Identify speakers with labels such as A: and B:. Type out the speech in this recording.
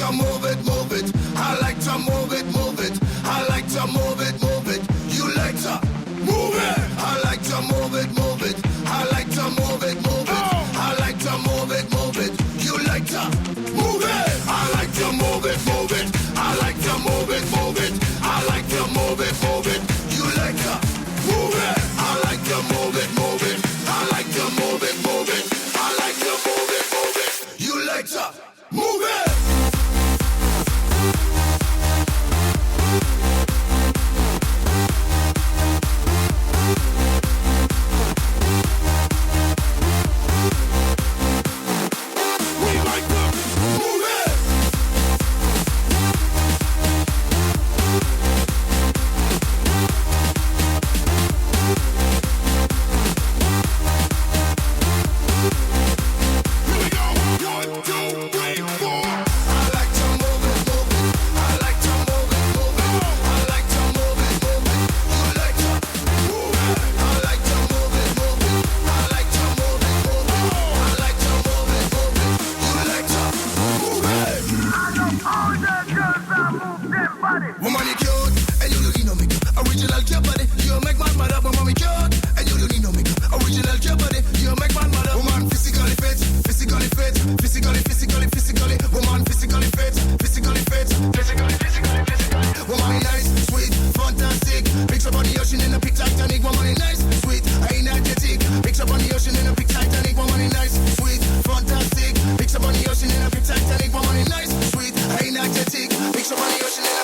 A: to move it, move it. I like to move it, move it. I like to move it, move it. You like to move it. I like to move it, move it. I like to move it, move it. I like to move it, move it. You like to move it. I like to move it, move it. I like to move it, move it. I like to move it, move it. You like to move it. I like to move it, move it. I like to move it, move it. I like to move it, move it. You like to move it. Woman, you cute, and you don't need no makeup. Original cute body, you make man mad up. Woman, you cute, and you don't need no makeup. Original cute body, you make man mad up. Woman, physically fit, physically fit, physically, physically, physically. Woman, physically fit, physically fit, physically, physically, physically. Woman, nice, sweet, fantastic. Picture on the ocean in a big Titanic. Woman, nice, sweet, energetic. Picture on the ocean in a big Titanic. Woman, nice, sweet, fantastic. Picture on the ocean in a big Titanic. Woman, nice, sweet, energetic. Picture on the ocean in a